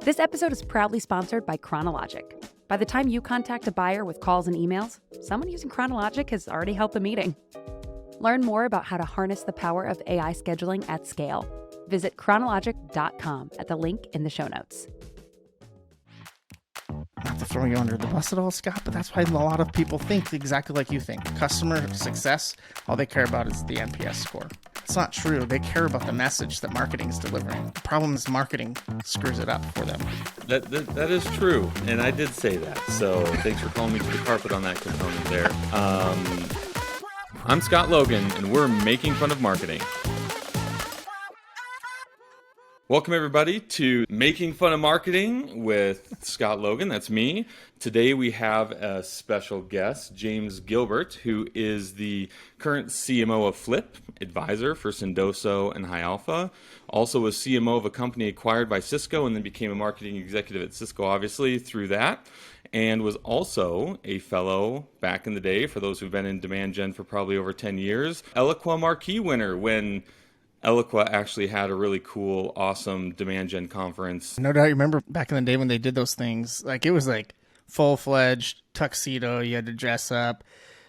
This episode is proudly sponsored by Chronologic. By the time you contact a buyer with calls and emails, someone using Chronologic has already held the meeting. Learn more about how to harness the power of AI scheduling at scale. Visit chronologic.com at the link in the show notes. Not to throw you under the bus at all, Scott, but that's why a lot of people think exactly like you think. Customer success, all they care about is the NPS score. It's not true. They care about the message that marketing is delivering. The problem is marketing screws it up for them. That is true, and I did say that. So thanks for calling me to the carpet on that component there. I'm Scott Logan, and we're making fun of marketing. Welcome, everybody, to Making Fun of Marketing with Scott Logan. That's me. Today we have a special guest, James Gilbert, who is the current CMO of Flip, advisor for Sendoso and High Alpha. Also was CMO of a company acquired by Cisco and then became a marketing executive at Cisco, obviously, through that. And was also a fellow back in the day, for those who've been in demand gen for probably over 10 years, Eloqua Marquee winner when Eloqua actually had a really cool, awesome demand gen conference. No doubt you remember back in the day when they did those things, like it was like full-fledged tuxedo, you had to dress up,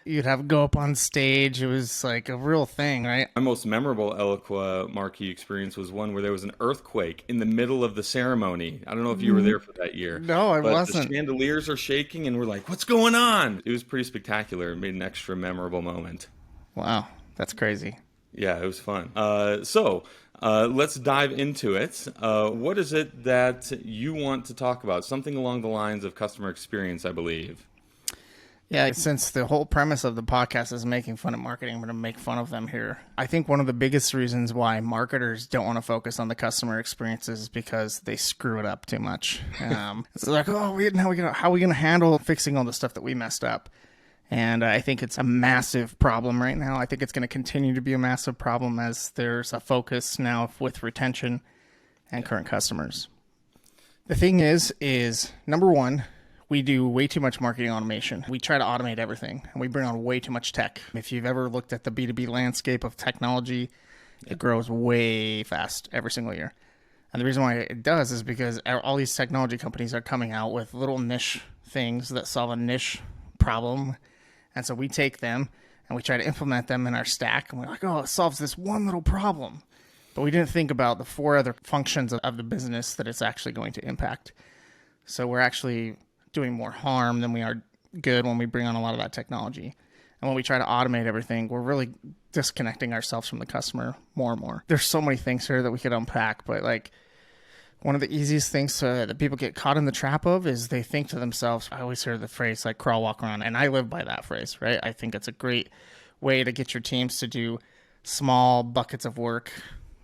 you'd have to go up on stage, it was like a real thing, right? My most memorable Eloqua Marquee experience was one where there was an earthquake in the middle of the ceremony. I don't know if you were there for that year. No, I wasn't. The chandeliers are shaking and we're like, what's going on? It was pretty spectacular. It made an extra memorable moment. Wow, that's crazy. Yeah, it was fun. So let's dive into it. What is it that you want to talk about? Something along the lines of customer experience, I believe. Yeah, since the whole premise of the podcast is making fun of marketing, I'm going to make fun of them here. I think one of the biggest reasons why marketers don't want to focus on the customer experience is because they screw it up too much. It's like, how are we going to handle fixing all the stuff that we messed up? And I think it's a massive problem right now. I think it's going to continue to be a massive problem as there's a focus now with retention and current customers. The thing is number one, we do way too much marketing automation. We try to automate everything, and we bring on way too much tech. If you've ever looked at the B2B landscape of technology, it grows way fast every single year. And the reason why it does is because all these technology companies are coming out with little niche things that solve a niche problem. And so we take them and we try to implement them in our stack. And we're like, oh, it solves this one little problem. But we didn't think about the four other functions of the business that it's actually going to impact. So we're actually doing more harm than we are good when we bring on a lot of that technology. And when we try to automate everything, we're really disconnecting ourselves from the customer more and more. There's so many things here that we could unpack, but like one of the easiest things that people get caught in the trap of is they think to themselves, I always hear the phrase like crawl, walk, run, and I live by that phrase, right? I think it's a great way to get your teams to do small buckets of work,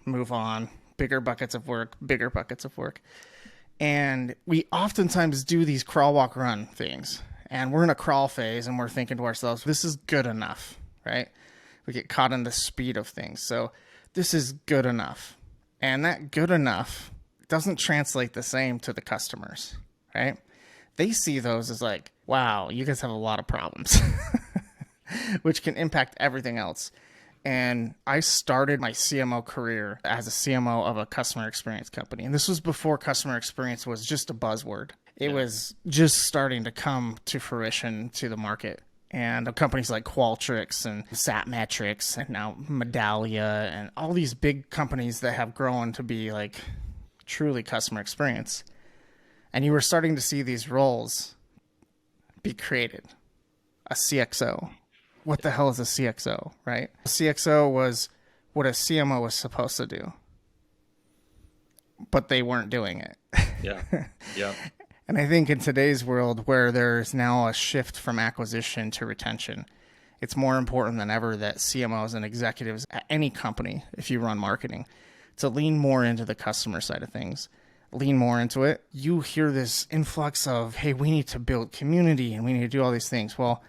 move on, bigger buckets of work, bigger buckets of work. And we oftentimes do these crawl, walk, run things, and we're in a crawl phase and we're thinking to ourselves, this is good enough, right? We get caught in the speed of things. So this is good enough. And that good enough doesn't translate the same to the customers, right? They see those as like, wow, you guys have a lot of problems, which can impact everything else. And I started my CMO career as a CMO of a customer experience company. And this was before customer experience was just a buzzword. It was just starting to come to fruition to the market. And companies like Qualtrics and Satmetrics and now Medallia and all these big companies that have grown to be like truly customer experience. And you were starting to see these roles be created. A CXO. What the hell is a CXO, right? A CXO was what a CMO was supposed to do. But they weren't doing it. Yeah. Yeah. And I think in today's world where there's now a shift from acquisition to retention, it's more important than ever that CMOs and executives at any company, if you run marketing, to lean more into the customer side of things, lean more into it. You hear this influx of, hey, we need to build community and we need to do all these things. Well,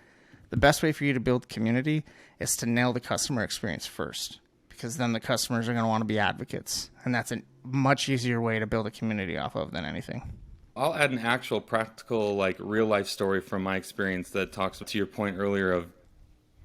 the best way for you to build community is to nail the customer experience first, because then the customers are going to want to be advocates. And that's a much easier way to build a community off of than anything. I'll add an actual practical, like real life story from my experience that talks to your point earlier of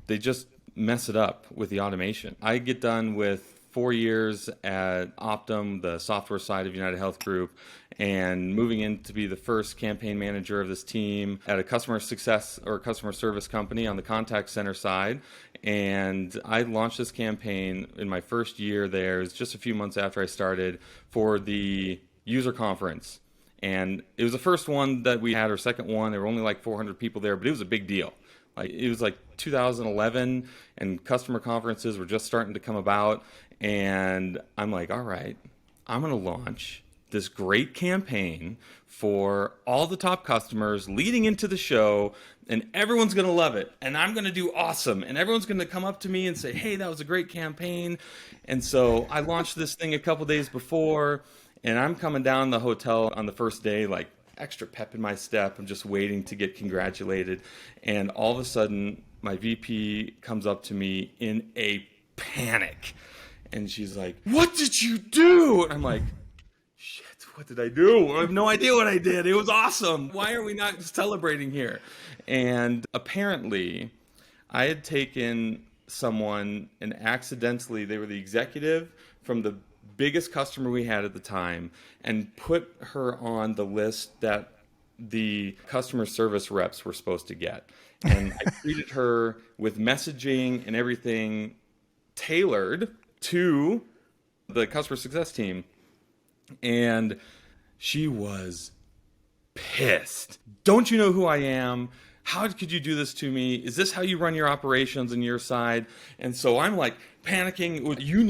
they just mess it up with the automation. I get done with 4 years at Optum, the software side of United Health Group, and moving in to be the first campaign manager of this team at a customer success or customer service company on the contact center side. And I launched this campaign in my first year there. It was just a few months after I started for the user conference. And it was the first one that we had, or second one. There were only like 400 people there, but it was a big deal. Like, it was like 2011, and customer conferences were just starting to come about. And I'm like, all right, I'm going to launch this great campaign for all the top customers leading into the show, and everyone's going to love it, and I'm going to do awesome, and everyone's going to come up to me and say, hey, that was a great campaign. And so I launched this thing a couple days before, and I'm coming down the hotel on the first day, like extra pep in my step. I'm just waiting to get congratulated. And all of a sudden, my VP comes up to me in a panic, and she's like, what did you do? And I'm like, shit, what did I do? I have no idea what I did. It was awesome. Why are we not celebrating here? And apparently, I had taken someone and accidentally, they were the executive from the biggest customer we had at the time, and put her on the list that the customer service reps were supposed to get. And I treated her with messaging and everything tailored to the customer success team. And she was pissed. Don't you know who I am? How could you do this to me? Is this how you run your operations on your side? And so I'm like panicking. You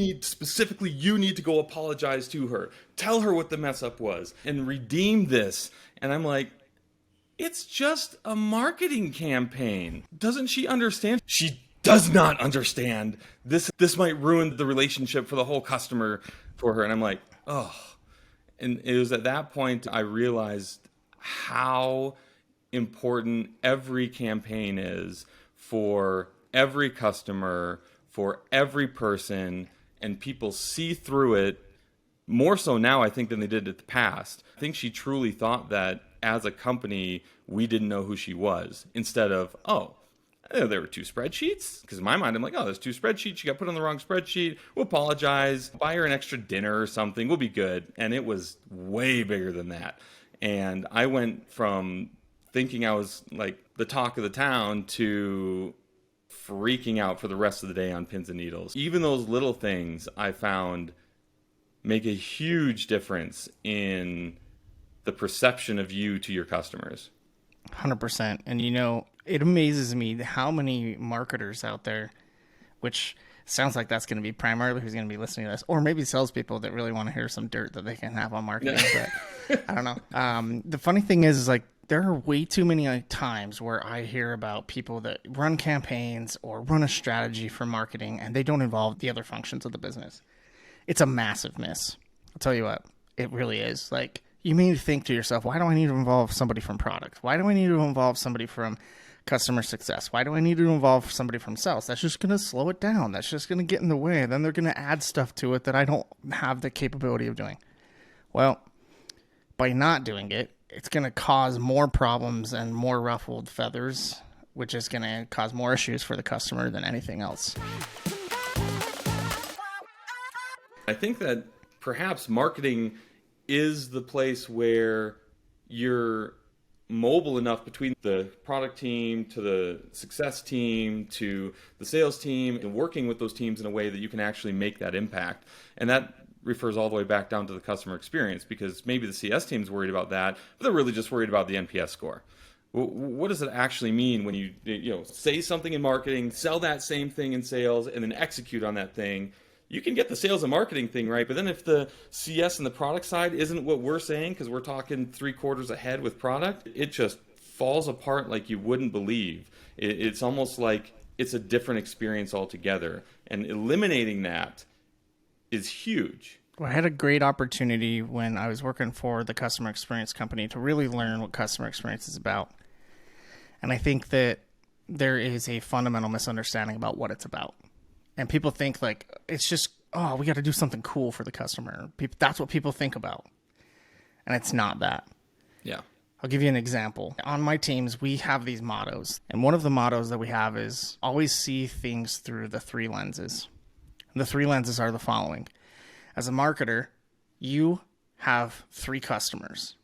need to go apologize to her. Tell her what the mess up was and redeem this. And I'm like, it's just a marketing campaign. Doesn't she understand? She does not understand. This might ruin the relationship for the whole customer for her. And I'm like, oh. And it was at that point I realized how important every campaign is for every customer, for every person, and people see through it more so now, I think, than they did in the past. I think she truly thought that as a company, we didn't know who she was, instead of, oh, there were two spreadsheets. Because in my mind, I'm like, oh, there's two spreadsheets. She got put on the wrong spreadsheet. We'll apologize. Buy her an extra dinner or something. We'll be good. And it was way bigger than that. And I went from thinking I was like the talk of the town to freaking out for the rest of the day on pins and needles. Even those little things I found make a huge difference in the perception of you to your customers. 100%. And it amazes me how many marketers out there, which sounds like that's going to be primarily who's going to be listening to this, or maybe salespeople that really want to hear some dirt that they can have on marketing. But I don't know. The funny thing is like, there are way too many times where I hear about people that run campaigns or run a strategy for marketing and they don't involve the other functions of the business. It's a massive miss. I'll tell you what, it really is. Like, you may think to yourself, why do I need to involve somebody from product? Why do I need to involve somebody from customer success? Why do I need to involve somebody from sales? That's just going to slow it down. That's just going to get in the way. Then they're going to add stuff to it that I don't have the capability of doing. Well, by not doing it, it's going to cause more problems and more ruffled feathers, which is going to cause more issues for the customer than anything else. I think that perhaps marketing is the place where you're mobile enough between the product team to the success team to the sales team, and working with those teams in a way that you can actually make that impact. And that refers all the way back down to the customer experience, because maybe the CS team's worried about that, but they're really just worried about the NPS score. What does it actually mean when you say something in marketing, sell that same thing in sales, and then execute on that thing? You can get the sales and marketing thing right, but then if the CS and the product side isn't what we're saying, because we're talking 3 quarters ahead with product, it just falls apart like you wouldn't believe. It's almost like it's a different experience altogether. And eliminating that is huge. Well, I had a great opportunity when I was working for the customer experience company to really learn what customer experience is about. And I think that there is a fundamental misunderstanding about what it's about. And people think like, it's just, oh, we got to do something cool for the customer. That's what people think about. And it's not that. Yeah. I'll give you an example. On my teams, we have these mottos. And one of the mottos that we have is always see things through the 3 lenses. And the three lenses are the following. As a marketer, you have three customers.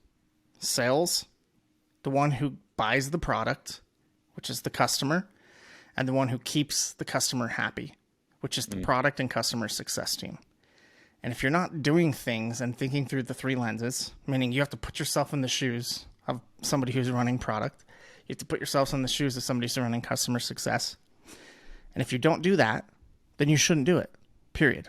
Sales, the one who buys the product, which is the customer, and the one who keeps the customer happy, which is the product and customer success team. And if you're not doing things and thinking through the three lenses, meaning you have to put yourself in the shoes of somebody who's running product, you have to put yourself in the shoes of somebody who's running customer success. And if you don't do that, then you shouldn't do it, period.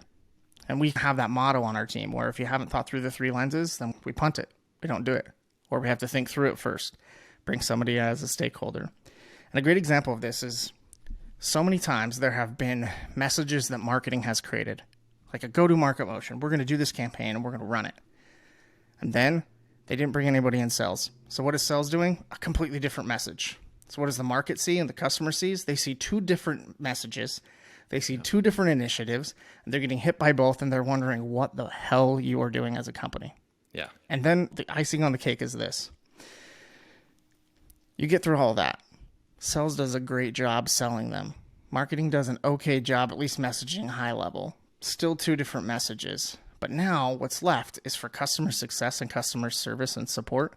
And we have that motto on our team where if you haven't thought through the three lenses, then we punt it. We don't do it. Or we have to think through it first, bring somebody as a stakeholder. And a great example of this is so many times there have been messages that marketing has created, like a go-to-market motion. We're going to do this campaign and we're going to run it. And then they didn't bring anybody in sales. So what is sales doing? A completely different message. So what does the market see and the customer sees? They see two different messages. They see two different initiatives, and they're getting hit by both, and they're wondering what the hell you are doing as a company. Yeah. And then the icing on the cake is this. You get through all that. Sales does a great job selling them. Marketing does an okay job, at least messaging high level. Still two different messages. But now what's left is for customer success and customer service and support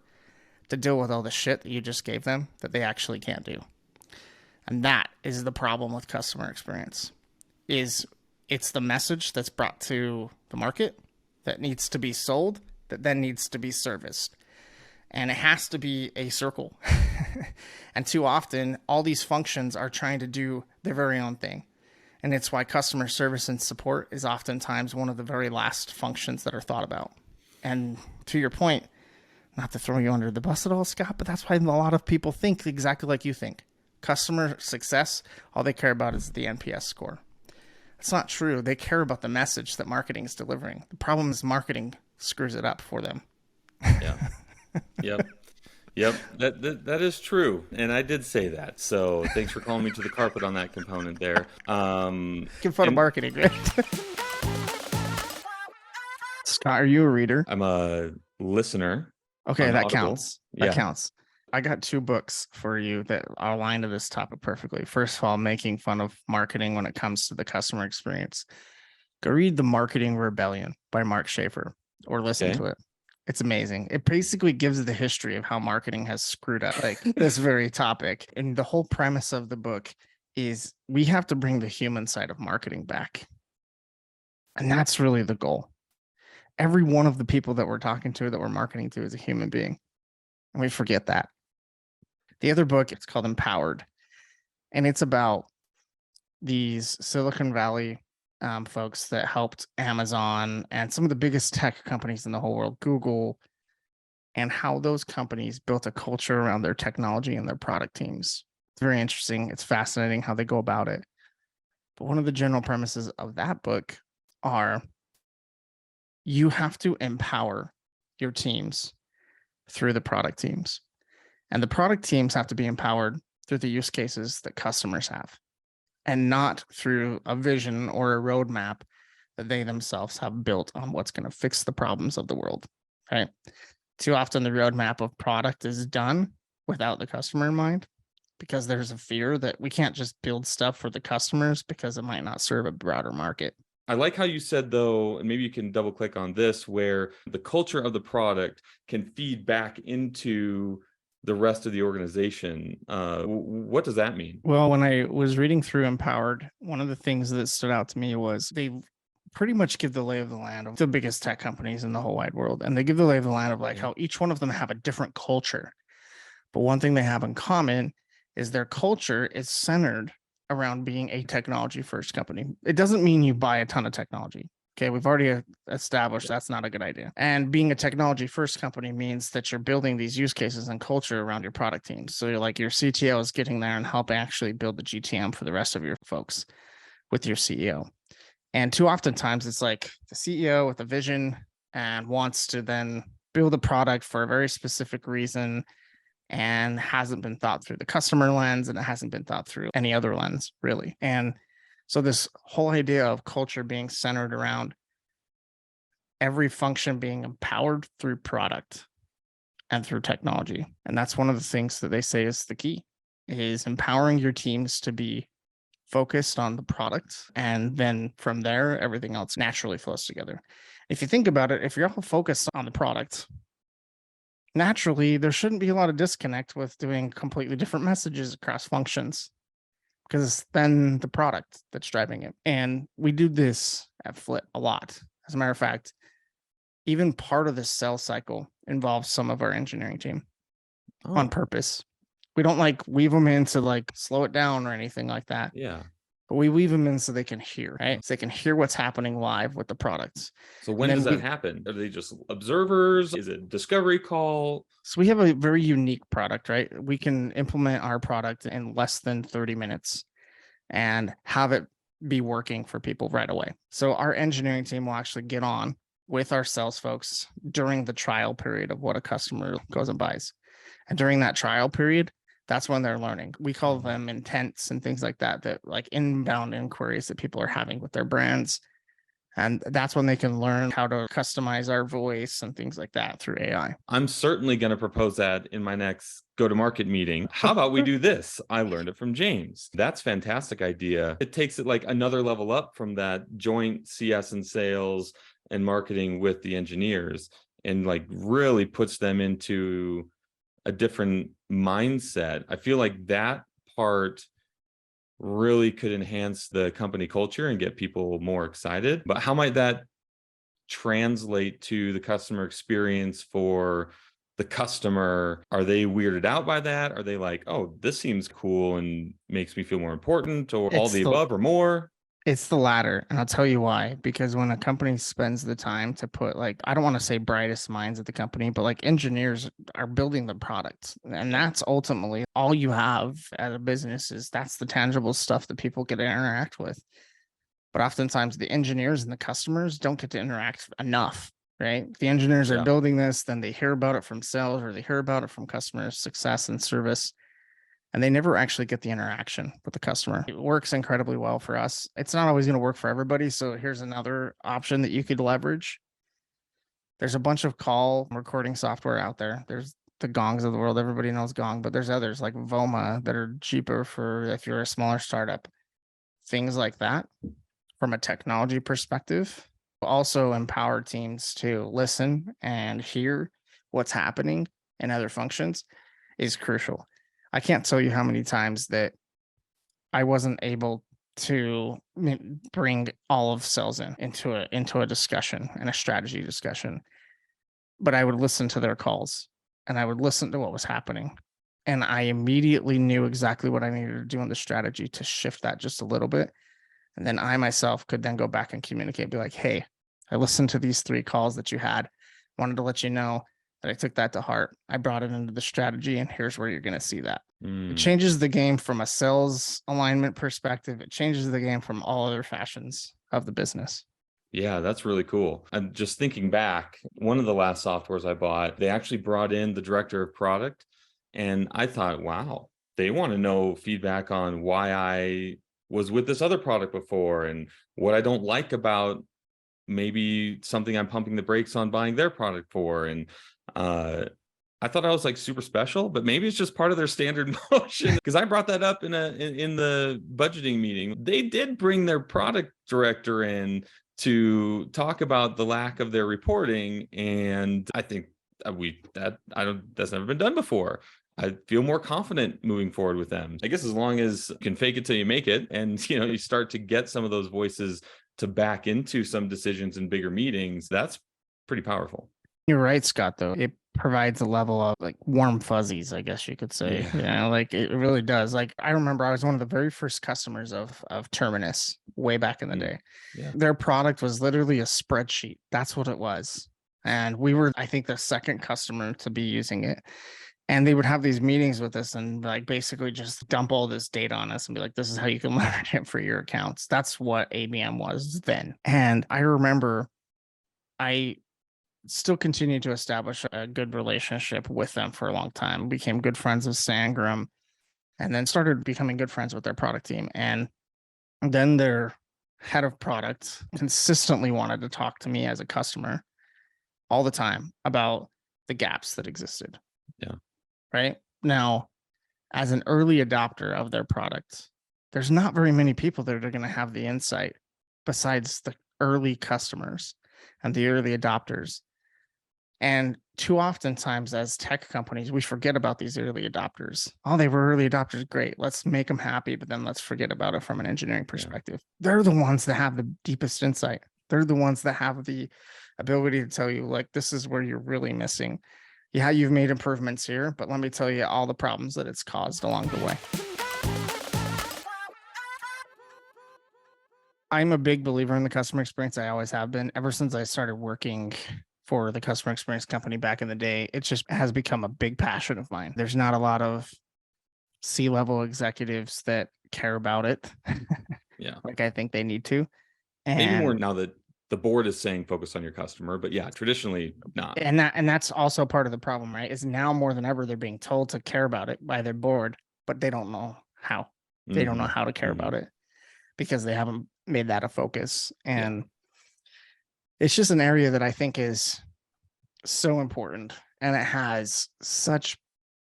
to deal with all the shit that you just gave them that they actually can't do. And that is the problem with customer experience. It's the message that's brought to the market that needs to be sold, that then needs to be serviced. And it has to be a circle. And too often, all these functions are trying to do their very own thing. And it's why customer service and support is oftentimes one of the very last functions that are thought about. And to your point, not to throw you under the bus at all, Scott, but that's why a lot of people think exactly like you think. Customer success, all they care about is the NPS score. It's not true. They care about the message that marketing is delivering. The problem is marketing screws it up for them. Yeah. Yep. That is true. And I did say that. So thanks for calling me to the carpet on that component there. Making fun of marketing, right? Scott, are you a reader? I'm a listener. Okay, that Audible. counts. That counts. I got two books for you that align to this topic perfectly. First of all, making fun of marketing when it comes to the customer experience. Go read The Marketing Rebellion by Mark Schaefer or listen to it. It's amazing. It basically gives the history of how marketing has screwed up like this very topic. And the whole premise of the book is we have to bring the human side of marketing back. And that's really the goal. Every one of the people that we're talking to, that we're marketing to, is a human being. And we forget that. The other book, it's called Empowered. And it's about these Silicon Valley folks that helped Amazon and some of the biggest tech companies in the whole world, Google, and how those companies built a culture around their technology and their product teams. It's very interesting. It's fascinating how they go about it. But one of the general premises of that book are you have to empower your teams through the product teams. And the product teams have to be empowered through the use cases that customers have, and not through a vision or a roadmap that they themselves have built on what's going to fix the problems of the world, right? Too often the roadmap of product is done without the customer in mind, because there's a fear that we can't just build stuff for the customers because it might not serve a broader market. I like how you said, though, and maybe you can double click on this, where the culture of the product can feed back into the rest of the organization. What does that mean? Well, when I was reading through Empowered, one of the things that stood out to me was they pretty much give the lay of the land of the biggest tech companies in the whole wide world. And they give the lay of the land of like how each one of them have a different culture. But one thing they have in common is their culture is centered around being a technology first company. It doesn't mean you buy a ton of technology. Okay, we've already established that's not a good idea. And being a technology first company means that you're building these use cases and culture around your product teams. So you're like your CTO is getting there and helping actually build the GTM for the rest of your folks with your CEO. And too often times it's like the CEO with a vision and wants to then build a product for a very specific reason and hasn't been thought through the customer lens, and it hasn't been thought through any other lens, really. And so this whole idea of culture being centered around every function being empowered through product and through technology. And that's one of the things that they say is the key, is empowering your teams to be focused on the product. And then from there, everything else naturally flows together. If you think about it, if you're all focused on the product, naturally, there shouldn't be a lot of disconnect with doing completely different messages across functions, because it's then the product that's driving it. And we do this at Flip a lot. As a matter of fact, even part of the sales cycle involves some of our engineering team on purpose. We don't like weave them in to like slow it down or anything like that. Yeah. But we weave them in so they can hear, right? So they can hear what's happening live with the products. So when does that happen? Are they just observers? Is it discovery call? So we have a very unique product, right? We can implement our product in less than 30 minutes and have it be working for people right away. So our engineering team will actually get on with our sales folks during the trial period of what a customer goes and buys. And during that trial period, that's when they're learning. We call them intents and things like that, that like inbound inquiries that people are having with their brands. And that's when they can learn how to customize our voice and things like that through AI. I'm certainly going to propose that in my next go-to-market meeting. How about we do this? I learned it from James. That's a fantastic idea. It takes it like another level up from that joint CS and sales and marketing with the engineers, and like really puts them into a different mindset. I feel like that part really could enhance the company culture and get people more excited. But how might that translate to the customer experience for the customer? Are they weirded out by that? Are they like, oh, this seems cool and makes me feel more important, or all the above or more? It's the latter. And I'll tell you why. Because when a company spends the time to put, like, I don't want to say brightest minds at the company, but like engineers are building the product. And that's ultimately all you have as a business, is that's the tangible stuff that people get to interact with. But oftentimes the engineers and the customers don't get to interact enough, right? The engineers are building this, then they hear about it from sales, or they hear about it from customer success and service, and they never actually get the interaction with the customer. It works incredibly well for us. It's not always going to work for everybody. So here's another option that you could leverage. There's a bunch of call recording software out there. There's the Gongs of the world. Everybody knows Gong, but there's others like Voma that are cheaper for if you're a smaller startup. Things like that from a technology perspective. Also empower teams to listen and hear what's happening in other functions is crucial. I can't tell you how many times that I wasn't able to bring all of sales into a discussion and a strategy discussion, but I would listen to their calls and I would listen to what was happening. And I immediately knew exactly what I needed to do in the strategy to shift that just a little bit. And then I myself could then go back and communicate, be like, hey, I listened to these 3 calls that you had. Wanted to let you know that I took that to heart. I brought it into the strategy, and here's where you're going to see that. It changes the game from a sales alignment perspective. It changes the game from all other fashions of the business. Yeah, that's really cool. I'm just thinking back, one of the last softwares I bought, they actually brought in the director of product. And I thought, wow, they want to know feedback on why I was with this other product before and what I don't like about maybe something I'm pumping the brakes on buying their product for. And I thought I was like super special, but maybe it's just part of their standard motion. Because I brought that up in the budgeting meeting. They did bring their product director in to talk about the lack of their reporting, and I think that's never been done before. I feel more confident moving forward with them. I guess as long as you can fake it till you make it, and you start to get some of those voices to back into some decisions in bigger meetings, that's pretty powerful. You're right, Scott, though. It provides a level of like warm fuzzies, I guess you could say. Like it really does. Like I remember I was one of the very first customers of Terminus way back in the day. Yeah. Their product was literally a spreadsheet. That's what it was. And we were, I think, the second customer to be using it. And they would have these meetings with us and like basically just dump all this data on us and be like, this is how you can leverage it for your accounts. That's what ABM was then. And I remember I still continued to establish a good relationship with them for a long time. Became good friends with Sangram, and then started becoming good friends with their product team. And then their head of product consistently wanted to talk to me as a customer all the time about the gaps that existed. Yeah. Right now, as an early adopter of their product, There's not very many people that are going to have the insight besides the early customers and the early adopters. And too oftentimes as tech companies, we forget about these early adopters. Oh, they were early adopters. Great. Let's make them happy, but then let's forget about it from an engineering perspective. They're the ones that have the deepest insight. They're the ones that have the ability to tell you, like, this is where you're really missing. Yeah, you've made improvements here, but let me tell you all the problems that it's caused along the way. I'm a big believer in the customer experience. I always have been. Ever since I started working for the customer experience company back in the day, it just has become a big passion of mine. There's not a lot of C-level executives that care about it. Yeah. Like I think they need to. Maybe more now that the board is saying focus on your customer, but yeah, traditionally not. And that's also part of the problem, right? Is now more than ever, they're being told to care about it by their board, but they don't know how. They don't know how to care about it because they haven't made that a focus. And it's just an area that I think is so important, and it has such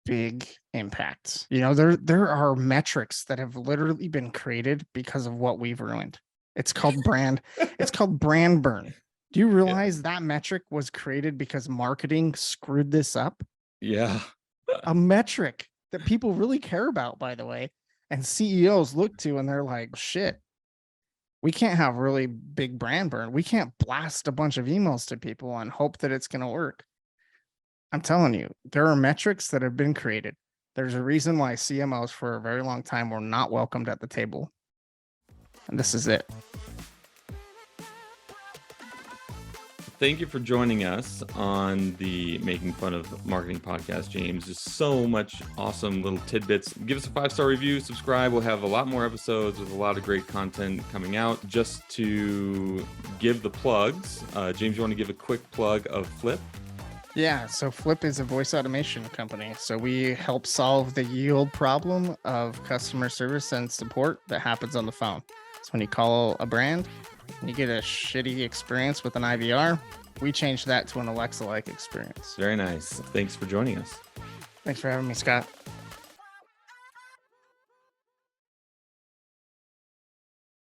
big impacts. You know, there are metrics that have literally been created because of what we've ruined. It's called brand. It's called brand burn. Do you realize that metric was created because marketing screwed this up? Yeah. A metric that people really care about, by the way, and CEOs look to, and they're like, shit, we can't have really big brand burn. We can't blast a bunch of emails to people and hope that it's going to work. I'm telling you, there are metrics that have been created. There's a reason why CMOs for a very long time were not welcomed at the table. And this is it. Thank you for joining us on the Making Fun of Marketing podcast, James. There's so much awesome little tidbits. Give us a 5-star review, subscribe. We'll have a lot more episodes with a lot of great content coming out. Just to give the plugs, James, you want to give a quick plug of Flip? Yeah, so Flip is a voice automation company. So we help solve the yield problem of customer service and support that happens on the phone. So when you call a brand, you get a shitty experience with an IVR. We changed that to an Alexa-like experience. Very nice. Thanks for joining us. Thanks for having me, Scott.